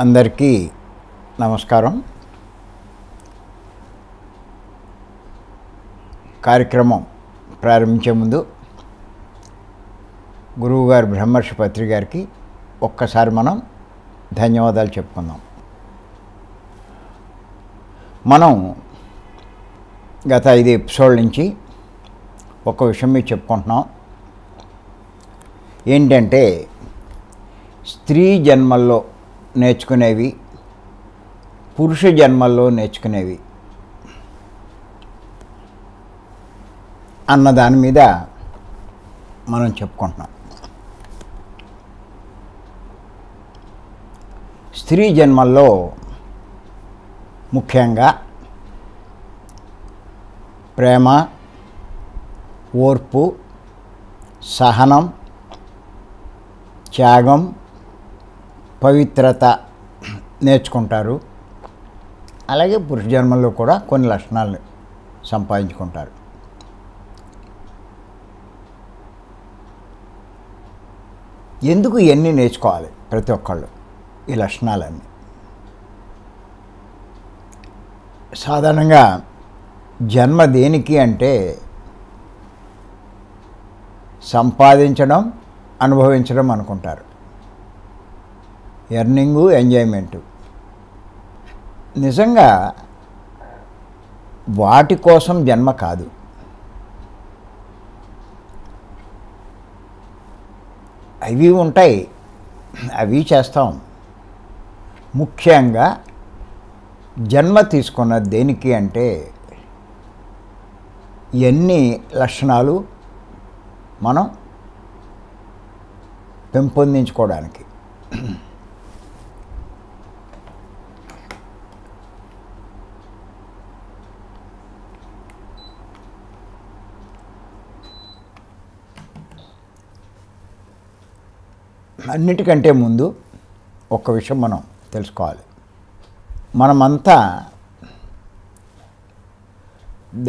అందరికీ నమస్కారం. కార్యక్రమం ప్రారంభించే ముందు గురువుగారు బ్రహ్మర్షి పత్రి గారికి ఒక్కసారి మనం ధన్యవాదాలు చెప్పుకుందాం. మనం గత 5 ఎపిసోడ్ల నుంచి ఒక విషయం మీరు చెప్పుకుంటున్నాం. ఏంటంటే స్త్రీ జన్మల్లో నేర్చుకునేవి, పురుష జన్మల్లో నేర్చుకునేవి అన్న దాని మీద మనం చెప్పుకుంటున్నాం. స్త్రీ జన్మల్లో ముఖ్యంగా ప్రేమ, ఓర్పు, సహనం, త్యాగం, పవిత్రత నేర్చుకుంటారు. అలాగే పురుష జన్మల్లో కూడా కొన్ని లక్షణాలను సంపాదించుకుంటారు. ఎందుకు ఇవన్నీ నేర్చుకోవాలి ప్రతి ఒక్కళ్ళు ఈ లక్షణాలన్నీ? సాధారణంగా జన్మ దేనికి అంటే సంపాదించడం, అనుభవించడం అనుకుంటారు. ఎర్నింగు, ఎంజాయ్మెంటు. నిజంగా వాటి కోసం జన్మ కాదు. అవి ఉంటాయి, అవి చేస్తాం. ముఖ్యంగా జన్మ తీసుకున్న దేనికి అంటే ఎన్ని లక్షణాలు మనం పెంపొందించుకోవడానికి. అన్నిటికంటే ముందు ఒక్క విషయం మనం తెలుసుకోవాలి. మనమంతా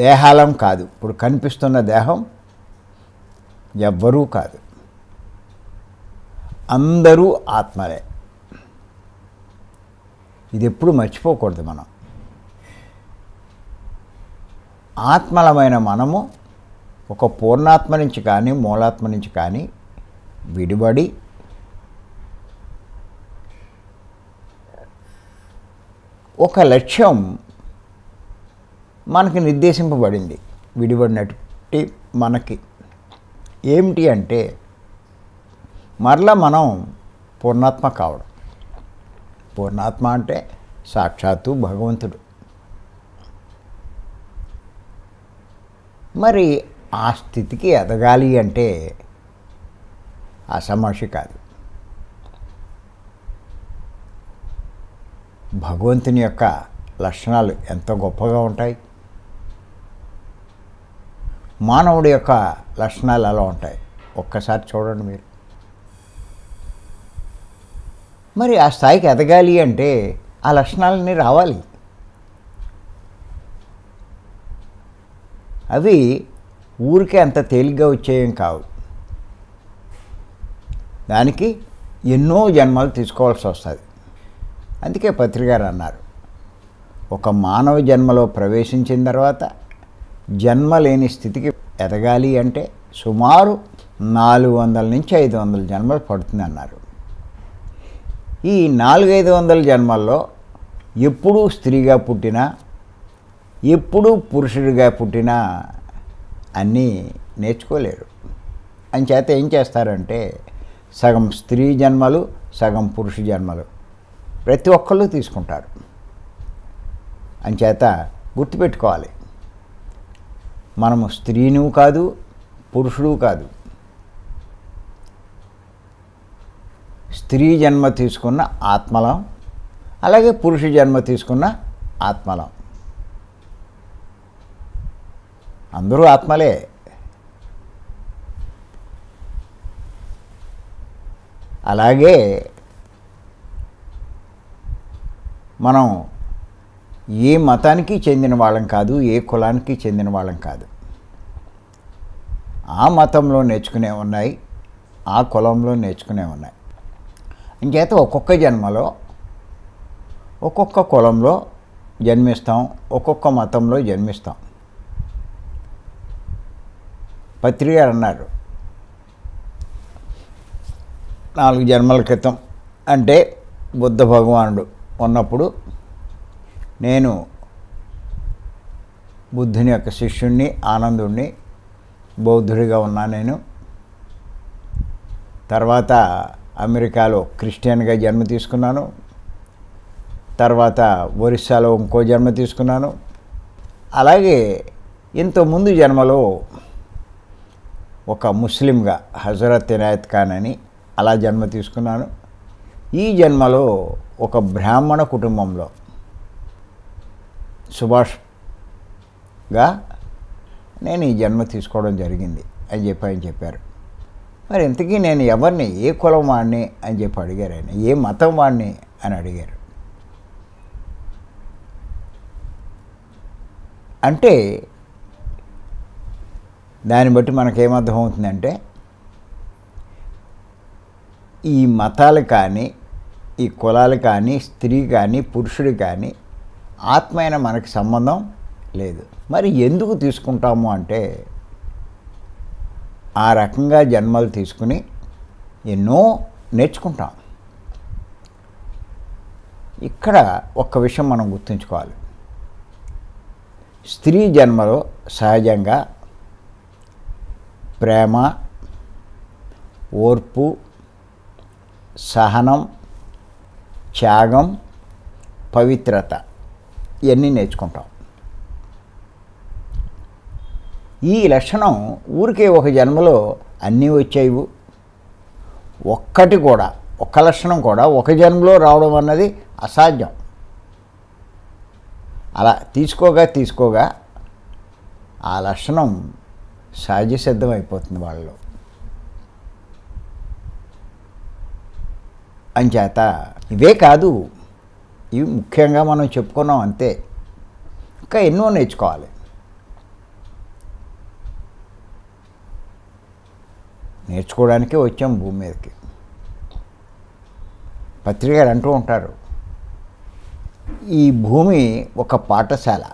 దేహాలం కాదు. ఇప్పుడు కనిపిస్తున్న దేహం ఎవ్వరూ కాదు, అందరూ ఆత్మలే. ఇది ఎప్పుడు మర్చిపోకూడదు. మనం ఆత్మలమైన మనము ఒక పూర్ణాత్మ నుంచి కానీ మూలాత్మ నుంచి కానీ విడిపడి ఒక లక్ష్యం మనకి నిర్దేశింపబడింది. విడిపడినట్టు మనకి ఏమిటి అంటే మరలా మనం పూర్ణాత్మ కావడం. పూర్ణాత్మ అంటే సాక్షాత్తు భగవంతుడు. మరి ఆ స్థితికి ఎదగాలి అంటే అసమర్షి కాదు. భగవంతుని యొక్క లక్షణాలు ఎంత గొప్పగా ఉంటాయి, మానవుడి యొక్క లక్షణాలు ఎలా ఉంటాయి ఒక్కసారి చూడండి మీరు. మరి ఆ స్థాయికి ఎదగాలి అంటే ఆ లక్షణాలన్నీ రావాలి. అవి ఊరికే అంత తేలిగ్గా వచ్చేయం కావు. దానికి ఎన్నో జన్మలు తీసుకోవాల్సి వస్తుంది. అందుకే పత్రిగారు అన్నారు, ఒక మానవ జన్మలో ప్రవేశించిన తర్వాత జన్మ లేని స్థితికి ఎదగాలి అంటే సుమారు 400 నుంచి 500 జన్మలు పడుతుంది అన్నారు. ఈ 400-500 జన్మల్లో ఎప్పుడూ స్త్రీగా పుట్టినా, ఎప్పుడూ పురుషుడిగా పుట్టినా అన్నీ నేర్చుకోలేరు. అంచేత ఏం చేస్తారంటే సగం స్త్రీ జన్మలు, సగం పురుష జన్మలు ప్రతి ఒక్కళ్ళు తీసుకుంటారు. అంచేత గుర్తుపెట్టుకోవాలి, మనము స్త్రీను కాదు, పురుషుడు కాదు. స్త్రీ జన్మ తీసుకున్న ఆత్మలం, అలాగే పురుష జన్మ తీసుకున్న ఆత్మలం. అందరూ ఆత్మలే. అలాగే మనం ఏ మతానికి చెందిన వాళ్ళం కాదు, ఏ కులానికి చెందిన వాళ్ళం కాదు. ఆ మతంలో నేర్చుకునే ఉన్నాయి, ఆ కులంలో నేర్చుకునే ఉన్నాయి. ఇంకేత ఒక్కొక్క జన్మలో ఒక్కొక్క కులంలో జన్మిస్తాం, ఒక్కొక్క మతంలో జన్మిస్తాం. పత్రి గారు అన్నారు 4 జన్మల క్రితం, అంటే బుద్ధ భగవానుడు ఉన్నప్పుడు నేను బుద్ధుని యొక్క శిష్యుణ్ణి, ఆనందుణ్ణి, బౌద్ధుడిగా ఉన్నా నేను. తర్వాత అమెరికాలో క్రిస్టియన్గా జన్మ తీసుకున్నాను. తర్వాత ఒరిస్సాలో ఇంకో జన్మ తీసుకున్నాను. అలాగే ఇంతకుముందు జన్మలో ఒక ముస్లింగా హజరత్ ఇనాయత్ ఖాన్ అని అలా జన్మ తీసుకున్నాను. ఈ జన్మలో ఒక బ్రాహ్మణ కుటుంబంలో సుభాష్గా నేను ఈ జన్మ తీసుకోవడం జరిగింది అని ఆయన చెప్పారు. మరి ఇంతకీ నేను ఎవరిని, ఏ కులం వాడిని అని చెప్పి అడిగారు ఆయన. ఏ మతం వాడిని అని అడిగారు. అంటే దాన్ని బట్టి మనకేమర్థం అవుతుందంటే ఈ మతాలు కానీ, ఈ కులాలు కానీ, స్త్రీ కానీ, పురుషుడు కానీ ఆత్మ అయిన మనకి సంబంధం లేదు. మరి ఎందుకు తీసుకుంటాము అంటే ఆ రకంగా జన్మలు తీసుకుని ఎన్నో నేర్చుకుంటాం. ఇక్కడ ఒక్క విషయం మనం గుర్తుంచుకోవాలి. స్త్రీ జన్మలో సహజంగా ప్రేమ, ఓర్పు, సహనం, త్యాగం, పవిత్రత ఇవన్నీ నేర్చుకుంటాం. ఈ లక్షణం ఊరికే ఒక జన్మలో అన్నీ వచ్చేవి. ఒక్క లక్షణం కూడా ఒక జన్మలో రావడం అన్నది అసాధ్యం. అలా తీసుకోగా ఆ లక్షణం సహజ సిద్ధం అయిపోతుంది వాళ్ళలో. అంచేత ఇవే కాదు, ఇవి ముఖ్యంగా మనం చెప్పుకున్నాం అంతే. ఇంకా ఎన్నో నేర్చుకోవాలి. నేర్చుకోవడానికే వచ్చాం భూమి మీదకి. పత్రికలు అంటూ ఉంటారు, ఈ భూమి ఒక పాఠశాల.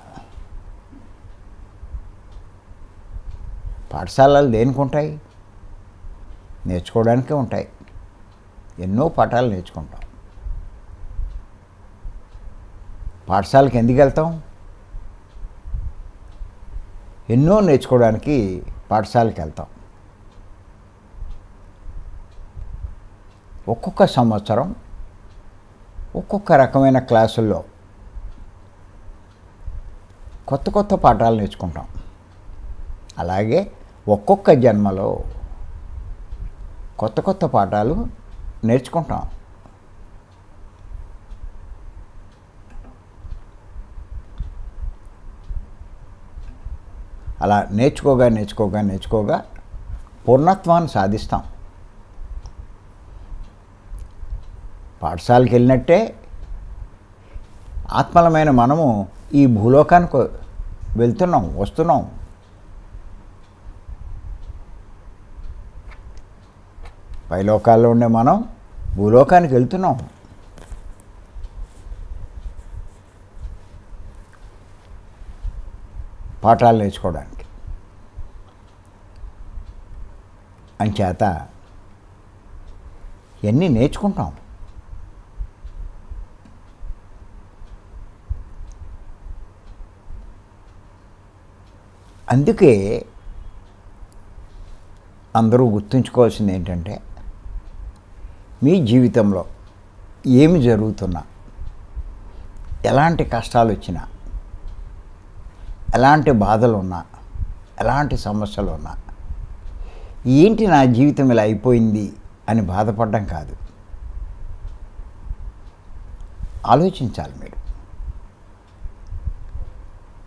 పాఠశాలలు దేనికి ఉంటాయి? నేర్చుకోవడానికే ఉంటాయి. ఎన్నో పాఠాలు నేర్చుకుంటాం. పాఠశాలకి ఎందుకు వెళ్తాం? ఎన్నో నేర్చుకోవడానికి పాఠశాలకి వెళ్తాం. ఒక్కొక్క సంవత్సరం ఒక్కొక్క రకమైన క్లాసుల్లో కొత్త పాఠాలు నేర్చుకుంటాం. అలాగే ఒక్కొక్క జన్మలో కొత్త పాఠాలు నేర్చుకుంటాం. అలా నేర్చుకోగా పూర్ణత్వాన్ని సాధిస్తాం. పాఠశాలకు వెళ్ళినట్టే ఆత్మలమైన మనము ఈ భూలోకానికి వెళ్తున్నాం, వస్తున్నాం. పైలోకాల్లో ఉండే మనం భూలోకానికి వెళ్తున్నాం. పాఠాలు నేర్చుకోవడానికి. అంచేత ఇవన్నీ నేర్చుకుంటాం. అందుకే అందరూ గుర్తుంచుకోవాల్సింది ఏంటంటే, మీ జీవితంలో ఏమి జరుగుతున్నా, ఎలాంటి కష్టాలు వచ్చినా, ఎలాంటి బాధలు ఉన్నా, ఎలాంటి సమస్యలు ఉన్నా, ఏంటి నా జీవితం ఇలా అయిపోయింది అని బాధపడడం కాదు. ఆలోచించాలి మీరు.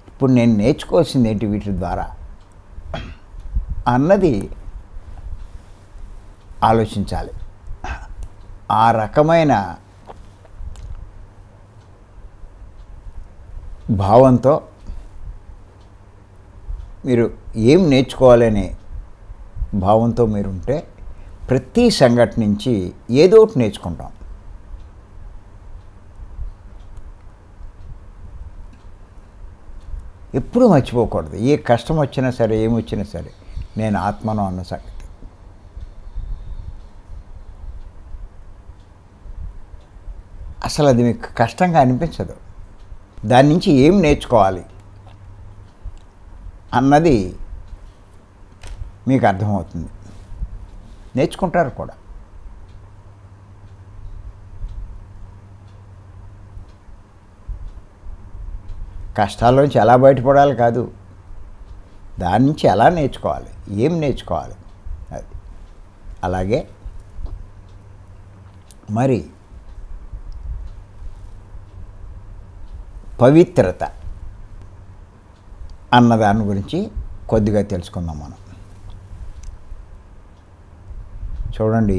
ఇప్పుడు నేను నేర్చుకోవాల్సింది ఏంటి వీటి ద్వారా అన్నది ఆలోచించాలి. ఆ రకమైన భావంతో మీరు ఏం నేర్చుకోవాలనే భావంతో మీరుంటే ప్రతి సంఘటన నుంచి ఏదో ఒకటి నేర్చుకుంటాం. ఎప్పుడూ మర్చిపోకూడదు. ఏ కష్టం వచ్చినా సరే, ఏమొచ్చినా సరే, నేను ఆత్మను అన్న సంగతి. అసలు అది మీకు కష్టంగా అనిపించదు. దాని నుంచి ఏం నేర్చుకోవాలి అన్నది మీకు అర్థమవుతుంది. నేర్చుకుంటారు కూడా. కష్టాల్లోంచి ఎలా బయటపడాలి కాదు, దాని నుంచి ఎలా నేర్చుకోవాలి, ఏం నేర్చుకోవాలి అది. అలాగే మరి పవిత్రత అన్న దాని గురించి కొద్దిగా తెలుసుకుందాం మనం. చూడండి,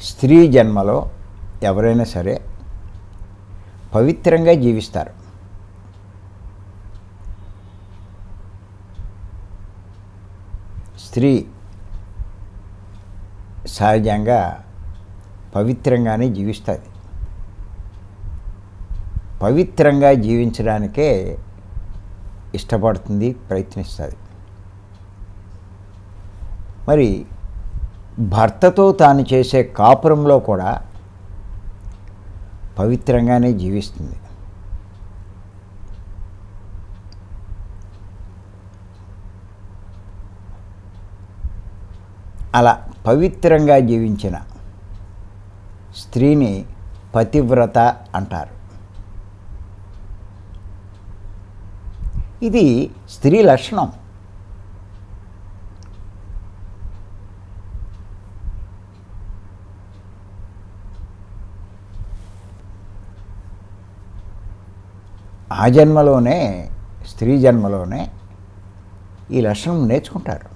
స్త్రీ జన్మలో ఎవరైనా సరే పవిత్రంగా జీవిస్తారు. స్త్రీ సహజంగా పవిత్రంగానే జీవిస్తుంది. పవిత్రంగా జీవించడానికే ఇష్టపడుతుంది, ప్రయత్నిస్తుంది. మరి భర్తతో తాను చేసే కాపురంలో కూడా పవిత్రంగానే జీవిస్తుంది. అలా పవిత్రంగా జీవించిన స్త్రీని పతివ్రత అంటారు. ఇది స్త్రీ లక్షణం. ఆ జన్మలోనే, స్త్రీ జన్మలోనే ఈ లక్షణం నేర్చుకుంటారు.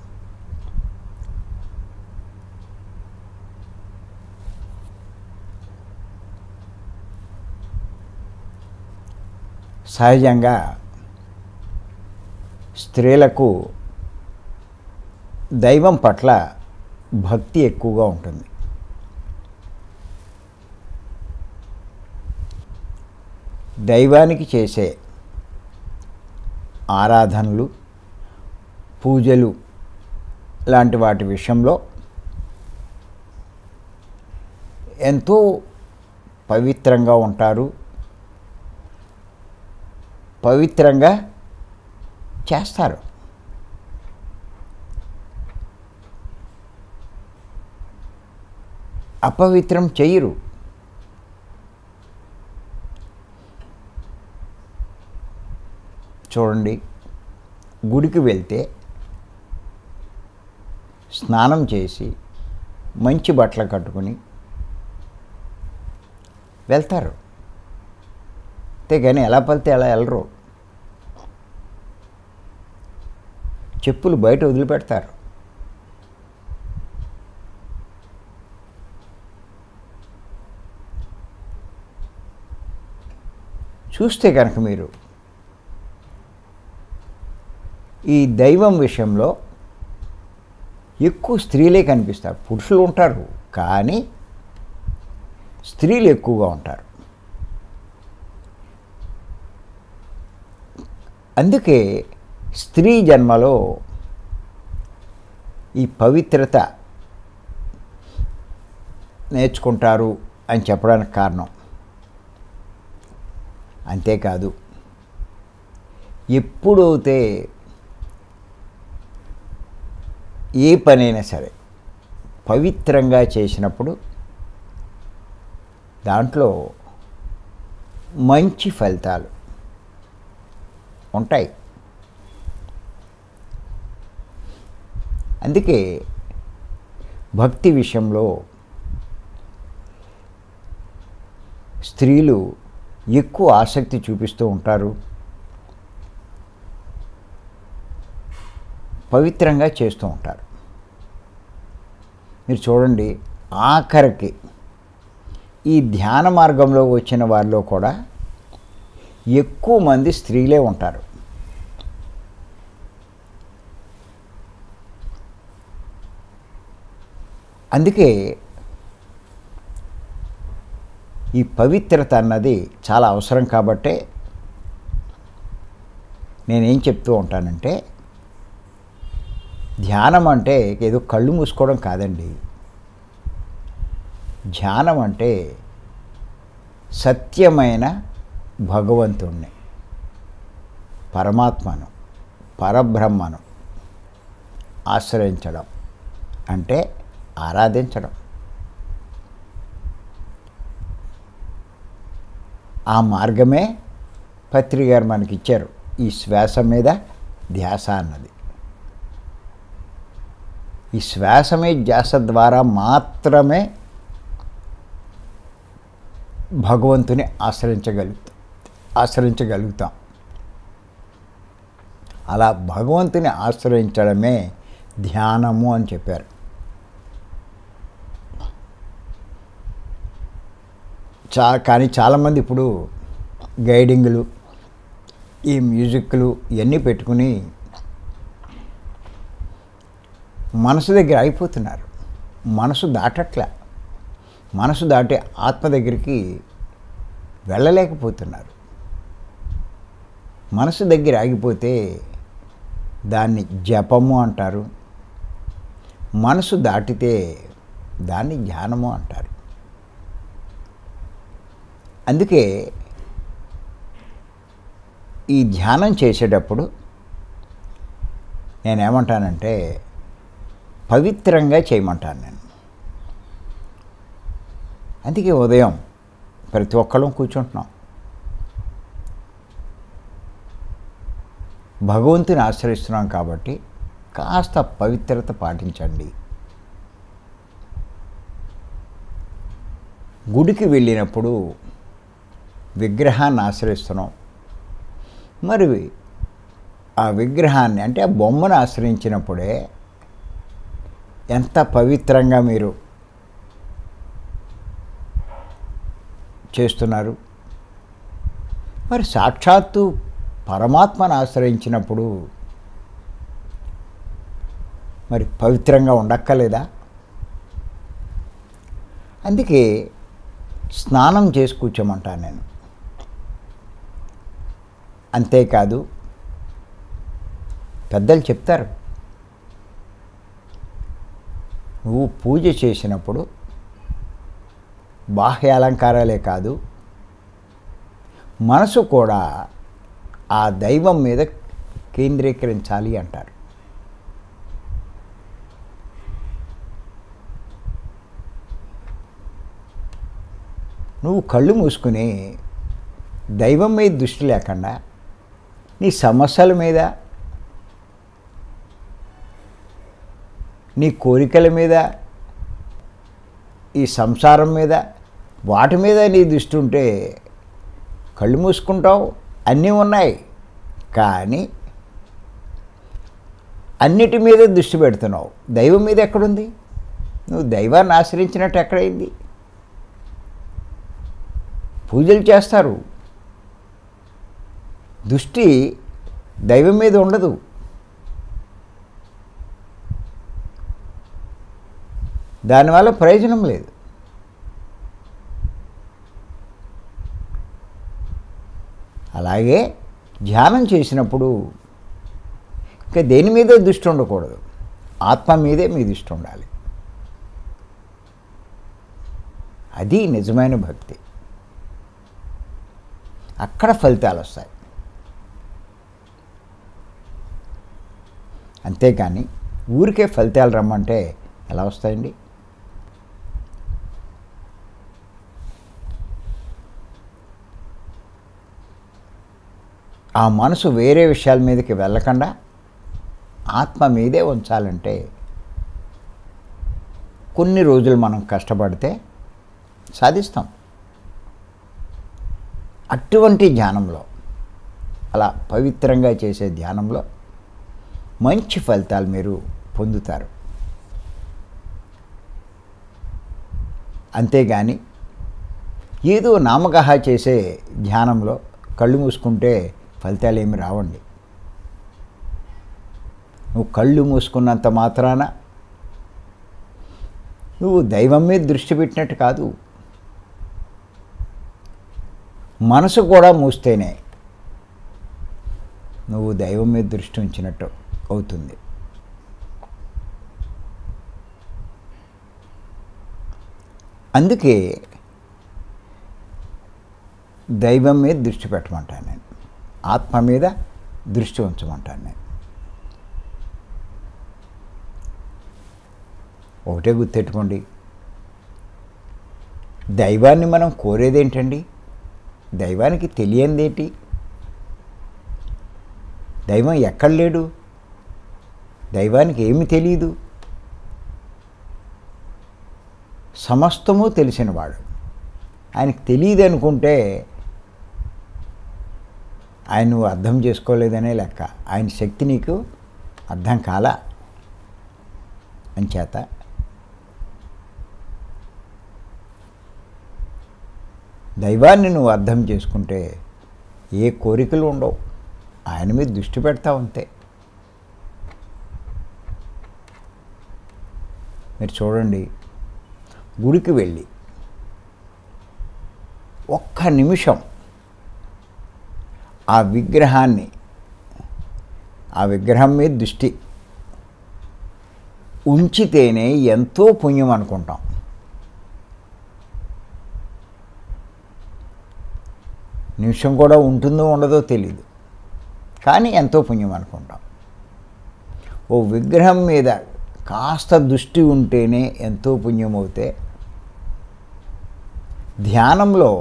సహజంగా స్త్రీలకు దైవం పట్ల భక్తి ఎక్కువగా ఉంటుంది. దైవానికి చేసే ఆరాధనలు, పూజలు లాంటి వాటి విషయంలో ఎంతో పవిత్రంగా ఉంటారు, పవిత్రంగా చేస్తారు. అపవిత్రం చెయ్యరు. చూడండి, గుడికి వెళ్తే స్నానం చేసి మంచి బట్టలు కట్టుకుని వెళ్తారు. అంతేగాని ఎలా పలితే అలా వెళ్ళరు. చెప్పులు బయట వదిలిపెడతారు. చూస్తే కనుక మీరు ఈ దైవం విషయంలో ఎక్కువ స్త్రీలే కనిపిస్తారు. పురుషులు ఉంటారు, కానీ స్త్రీలు ఎక్కువగా ఉంటారు. అందుకే స్త్రీ జన్మలో ఈ పవిత్రత నేర్చుకుంటారు అని చెప్పడానికి కారణం. అంతేకాదు, ఎప్పుడైతే ఏ పనైనా సరే పవిత్రంగా చేసినప్పుడు దాంట్లో మంచి ఫలితాలు ఉంటాయి. అందుకే భక్తి విషయంలో స్త్రీలు ఎక్కువ ఆసక్తి చూపిస్తూ ఉంటారు, పవిత్రంగా చేస్తూ ఉంటారు. మీరు చూడండి, ఆఖరికి ఈ ధ్యాన మార్గంలో వచ్చిన వారిలో కూడా ఎక్కువ మంది స్త్రీలే ఉంటారు. అందుకే ఈ పవిత్రత అన్నది చాలా అవసరం. కాబట్టే నేనేం చెప్తూ ఉంటానంటే, ధ్యానం అంటే ఏదో కళ్ళు మూసుకోవడం కాదండి. ధ్యానం అంటే సత్యమైన భగవంతుణ్ణి, పరమాత్మను, పరబ్రహ్మను ఆశ్రయించడం అంటే ఆరాధించడం. ఆ మార్గమే పత్రి గారు మనకిచ్చారు, ఈ శ్వాస మీద ధ్యాస అన్నది. ఈ శ్వాస మీద ధ్యాస ద్వారా మాత్రమే భగవంతుని ఆశ్రయించగలుగుతాం. అలా భగవంతుని ఆశ్రయించడమే ధ్యానము అని చెప్పారు. కానీ చాలామంది ఇప్పుడు గైడింగ్లు, ఈ మ్యూజిక్లు ఇవన్నీ పెట్టుకుని మనసు దగ్గర అయిపోతున్నారు. మనసు దాటట్లా, మనసు దాటి ఆత్మ దగ్గరికి వెళ్ళలేకపోతున్నారు. మనసు దగ్గర ఆగిపోతే దాన్ని జపము అంటారు, మనసు దాటితే దాన్ని ధ్యానము అంటారు. అందుకే ఈ ధ్యానం చేసేటప్పుడు నేనేమంటానంటే పవిత్రంగా చేయమంటాను నేను. అందుకే ఉదయం ప్రతి ఒక్కళ్ళం కూర్చుంటున్నాం, భగవంతుని ఆశ్రయిస్తున్నాం కాబట్టి కాస్త పవిత్రత పాటించండి. గుడికి వెళ్ళినప్పుడు విగ్రహాన్ని ఆశ్రయిస్తున్నాం, మరి ఆ విగ్రహాన్ని అంటే ఆ బొమ్మను ఆశ్రయించినప్పుడే ఎంత పవిత్రంగా మీరు చేస్తున్నారు. మరి సాక్షాత్తు పరమాత్మను ఆశ్రయించినప్పుడు మరి పవిత్రంగా ఉండక్కర్లేదా? అందుకే స్నానం చేసి కూర్చోమంటాను నేను. అంతేకాదు పెద్దలు చెప్తారు, నువ్వు పూజ చేసినప్పుడు బాహ్య అలంకారాలే కాదు, మనసు కూడా ఆ దైవం మీద కేంద్రీకరించాలి అంటారు. నువ్వు కళ్ళు మూసుకుని దైవం మీద దృష్టి లేకుండా నీ సమస్యల మీద, నీ కోరికల మీద, ఈ సంసారం మీద, వాటి మీద నీ దృష్టి ఉంటే కళ్ళు మూసుకుంటావు, అన్నీ ఉన్నాయి, కానీ అన్నిటి మీద దృష్టి పెడుతున్నావు. దైవం మీద ఎక్కడుంది? నువ్వు దైవాన్ని ఆశ్రయించినట్టు ఎక్కడైంది? పూజలు చేస్తారు, దృష్టి దైవం మీద ఉండదు. దానివల్ల ప్రయోజనం లేదు. అలాగే ధ్యానం చేసినప్పుడు ఇంకా దేని మీద దృష్టి ఉండకూడదు, ఆత్మ మీదే మీ దృష్టి ఉండాలి. అది నిజమైన భక్తి. అక్కడ ఫలితాలు వస్తాయి. అంతేకాని ఊరికే ఫలితాలు రమ్మంటే ఎలా వస్తాయండి? ఆ మనసు వేరే విషయాల మీదకి వెళ్ళకుండా ఆత్మ మీదే ఉంచాలంటే కొన్ని రోజులు మనం కష్టపడితే సాధిస్తాం. అటువంటి ధ్యానంలో, అలా పవిత్రంగా చేసే ధ్యానంలో మంచి ఫలితాలు మీరు పొందుతారు. అంతేగాని ఏదో నామకహ చేసే ధ్యానంలో కళ్ళు మూసుకుంటే ఫలితాలు ఏమి రావండి. నువ్వు కళ్ళు మూసుకున్నంత మాత్రాన నువ్వు దైవం మీద దృష్టి పెట్టినట్టు కాదు. మనసు కూడా మూస్తేనే నువ్వు దైవం మీద దృష్టి ఉంచినట్టు అవుతుంది. అందుకే దైవం మీద దృష్టి పెట్టమంటాను నేను, ఆత్మ మీద దృష్టి ఉంచమంటాను నేను. ఒకటే గుర్తెట్టుకోండి, దైవాన్ని మనం కోరేదేంటండి? దైవానికి తెలియందేంటి? దైవం ఎక్కడ లేడు? దైవానికి ఏమి తెలియదు? సమస్తము తెలిసినవాడు. ఆయనకు తెలియదు అనుకుంటే ఆయన నువ్వు అర్థం చేసుకోలేదనే లెక్క. ఆయన శక్తి నీకు అర్థం కాల. అంచేత దైవాన్ని నువ్వు అర్థం చేసుకుంటే ఏ కోరికలు ఉండవు, ఆయన మీద దృష్టి పెడతావు అంతే. మీరు చూడండి, గుడికి వెళ్ళి ఒక్క నిమిషం ఆ విగ్రహం మీద దృష్టి ఉంచితేనే ఎంతో పుణ్యం అనుకుంటాం. నిమిషం కూడా ఉంటుందో ఉండదో తెలీదు, కానీ ఎంతో పుణ్యం అనుకుంటాం. ఓ విగ్రహం మీద కాస్త దృష్టి ఉంటేనే ఎంతో పుణ్యం అవుతే, ధ్యానంలో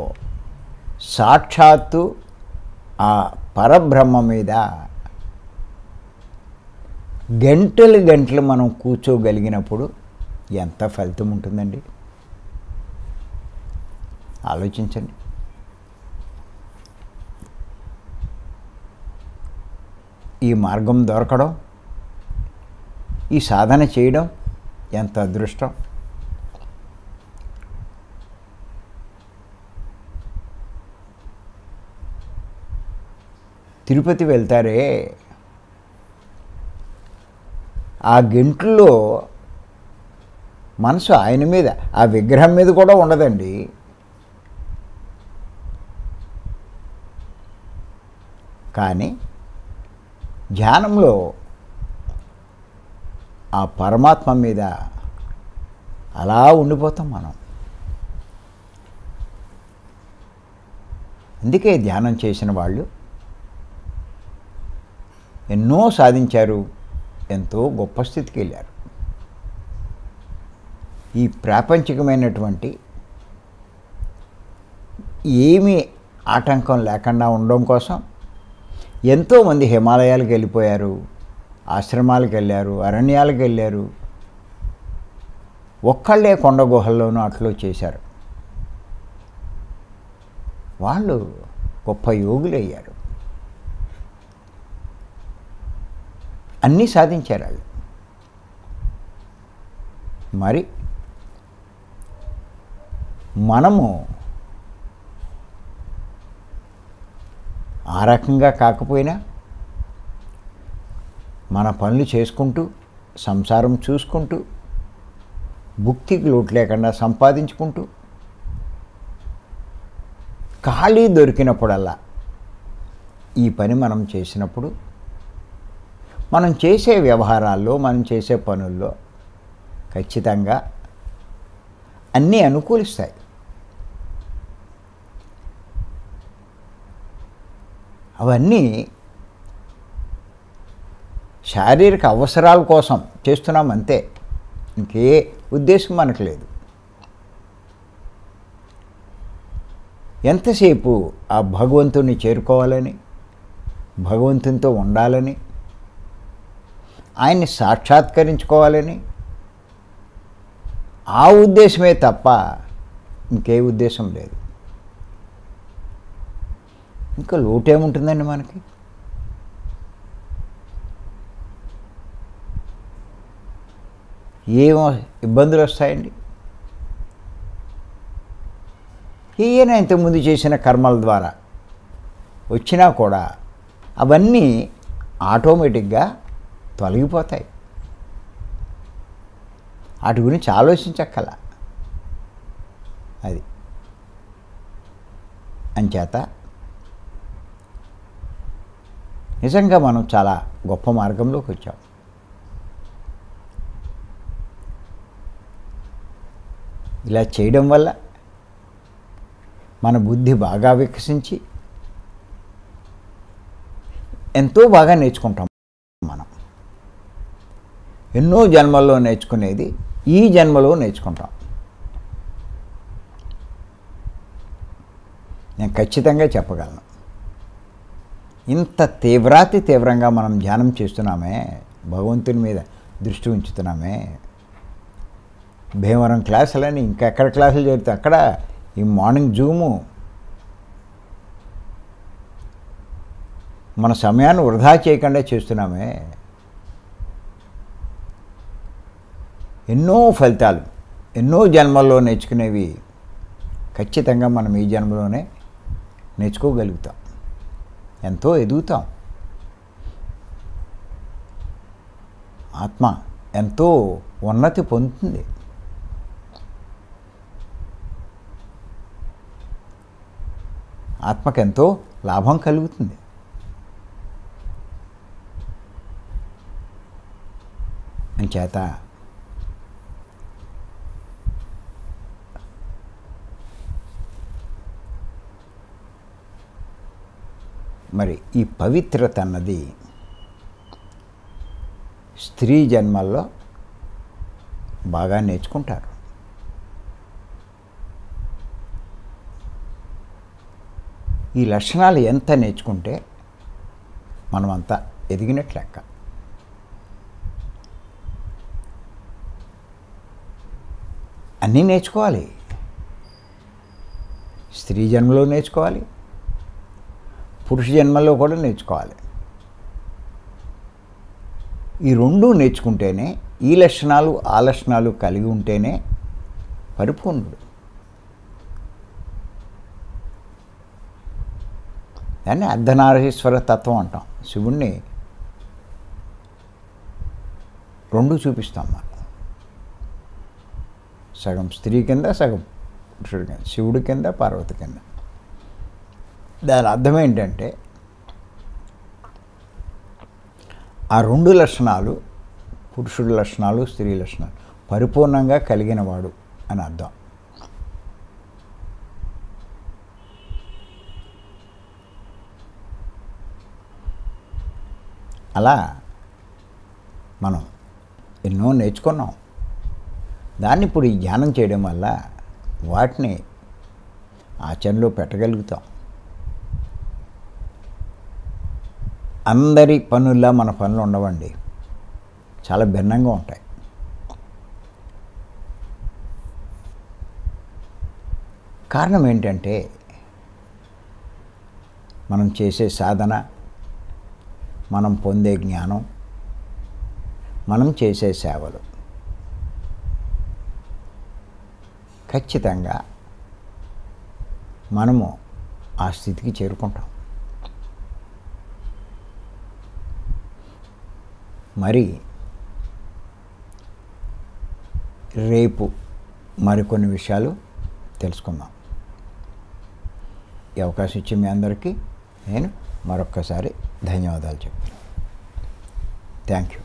సాక్షాత్తు ఆ పరబ్రహ్మ మీద గంటలు గంటలు మనం కూర్చోగలిగినప్పుడు ఎంత ఫలితం ఉంటుందండి? ఆలోచించండి. ఈ మార్గం దొరకడం, ఈ సాధన చేయడం ఎంత అదృష్టం. తిరుపతి వెళ్తారే, ఆ గంటల్లో మనసు ఆయన మీద, ఆ విగ్రహం మీద కూడా ఉండదండి. కానీ ధ్యానంలో ఆ పరమాత్మ మీద అలా ఉండిపోతాం మనం. అందుకే ధ్యానం చేసిన వాళ్ళు ఎన్నో సాధించారు, ఎంతో గొప్ప స్థితికి వెళ్ళారు. ఈ ప్రాపంచికమైనటువంటి ఏమీ ఆటంకం లేకుండా ఉండడం కోసం ఎంతోమంది హిమాలయాలకు వెళ్ళిపోయారు, ఆశ్రమాలకు వెళ్ళారు, అరణ్యాలకు వెళ్ళారు. ఒక్కళ్ళే కొండ గుహల్లోనూ అట్లో చేశారు. వాళ్ళు గొప్ప యోగులు అయ్యారు, అన్నీ సాధించారు వాళ్ళు. మరి మనము ఆ రకంగా కాకపోయినా మన పనులు చేసుకుంటూ, సంసారం చూసుకుంటూ, భుక్తికి లోటు లేకుండా సంపాదించుకుంటూ, ఖాళీ దొరికినప్పుడల్లా ఈ పని మనం చేసినప్పుడు, మనం చేసే వ్యవహారాల్లో, మనం చేసే పనుల్లో ఖచ్చితంగా అన్నీ అనుకూలిస్తాయి. అవన్నీ శారీరక అవసరాల కోసం చేస్తున్నాం అంతే, ఇంకే ఉద్దేశం మనకు లేదు. ఎంతసేపు ఆ భగవంతుని చేరుకోవాలని, భగవంతునితో ఉండాలని, ఆయన్ని సాక్షాత్కరించుకోవాలని ఆ ఉద్దేశమే తప్ప ఇంకే ఉద్దేశం లేదు. ఇంకా లోటేముంటుందండి మనకి? ఏమో ఇబ్బందులు వస్తాయండి? ఏమైనా ఇంతకుముందు చేసిన కర్మల ద్వారా వచ్చినా కూడా అవన్నీ ఆటోమేటిక్గా తొలగిపోతాయి. వాటి గురించి ఆలోచించక్కల. అది అంచేత నిజంగా మనం చాలా గొప్ప మార్గంలోకి వచ్చాం. ఇలా చేయడం వల్ల మన బుద్ధి బాగా వికసించి ఎంతో బాగా నేర్చుకుంటాం. మనం ఎన్నో జన్మల్లో నేర్చుకునేది ఈ జన్మలో నేర్చుకుంటాం. నేను ఖచ్చితంగా చెప్పగలను. ఇంత తీవ్రంగా మనం ధ్యానం చేస్తున్నామే, భగవంతుని మీద దృష్టి ఉంచుతున్నామే. భీమవరం క్లాసులని ఇంకెక్కడ క్లాసులు జరుగుతాయి అక్కడ, ఈ మార్నింగ్ జూము, మన సమయాన్ని వృధా చేయకుండా చేస్తున్నామే. ఎన్నో ఫలితాలు, ఎన్నో జన్మల్లో నేర్చుకునేవి ఖచ్చితంగా మనం ఈ జన్మలోనే నేర్చుకోగలుగుతాం. ఎంతో ఎదుగుతాం. ఆత్మ ఎంతో ఉన్నతి పొందుతుంది. ఆత్మకెంతో లాభం కలుగుతుంది. అంచేత మరి ఈ పవిత్రత అన్నది స్త్రీ జన్మల్లో బాగా నేర్చుకుంటారు. ఈ లక్షణాలు ఎంత నేర్చుకుంటే మనమంతా ఎదిగినట్లు లెక్క. అన్నీ నేర్చుకోవాలి. స్త్రీ జన్మలో నేర్చుకోవాలి, పురుష జన్మలో కూడా నేర్చుకోవాలి. ఈ రెండూ నేర్చుకుంటేనే, ఈ లక్షణాలు ఆ లక్షణాలు కలిగి ఉంటేనే పరిపూర్ణుడు. దాన్ని అర్ధనారీశ్వర తత్వం అంటాం. శివుణ్ణి రెండు చూపిస్తాం మనం. సగం స్త్రీ కింద, సగం పురుషుడి కింద, శివుడి కింద, పార్వతి కింద. దాని అర్థం ఏంటంటే ఆ రెండు లక్షణాలు, పురుషుడి లక్షణాలు, స్త్రీ లక్షణాలు పరిపూర్ణంగా కలిగినవాడు అని అర్థం. అలా మనం ఎన్నో నేర్చుకున్నాం. దాన్ని ఇప్పుడు ఈ ధ్యానం చేయడం వల్ల వాటిని ఆచరణలో పెట్టగలుగుతాం. అందరి పనుల్లా మన పనులు ఉండవండి, చాలా భిన్నంగా ఉంటాయి. కారణం ఏంటంటే మనం చేసే సాధన, మనం పొందే జ్ఞానం, మనం చేసే సేవలు ఖచ్చితంగా మనము ఆ స్థితికి చేరుకుంటాం. మరి రేపు మరికొన్ని విషయాలు తెలుసుకుందాం. ఈ అవకాశం ఇచ్చే మీ అందరికీ నేను మరొక్కసారి ధన్యవాదాలు చెప్తాను. Thank you.